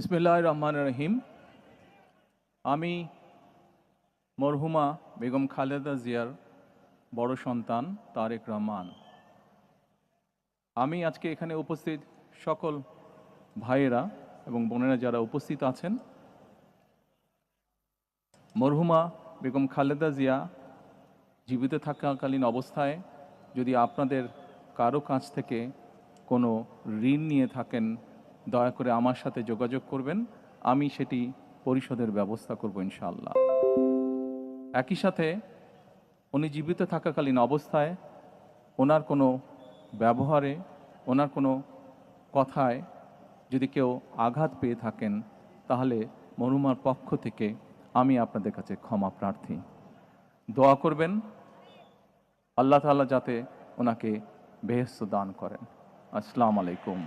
বিসমিল্লাহির রহমানির রহিম। আমি মরহুমা বেগম খালেদা জিয়ার বড় সন্তান তারেক রহমান। আমি আজকে এখানে উপস্থিত সকল ভাইয়েরা এবং বোনেরা যারা উপস্থিত আছেন, মরহুমা বেগম খালেদা জিয়া জীবিত থাকাকালীন অবস্থায় যদি আপনাদের কারো কাছ থেকে কোনো ঋণ নিয়ে থাকেন, দয়া করে আমার সাথে যোগাযোগ করবেন। আমি সেটি পরিশোধের ব্যবস্থা করব ইনশাআল্লাহ। একই সাথে উনি জীবিত থাকাকালীন অবস্থায় ওনার কোনো ব্যবহারে, ওনার কোনো কথায় যদি কেউ আঘাত পেয়ে থাকেন, তাহলে মরহুমার পক্ষ থেকে আমি আপনাদের কাছে ক্ষমা প্রার্থী। দোয়া করবেন আল্লাহ তাআলা যাতে ওনাকে বেহেশত দান করেন। আসসালামু আলাইকুম।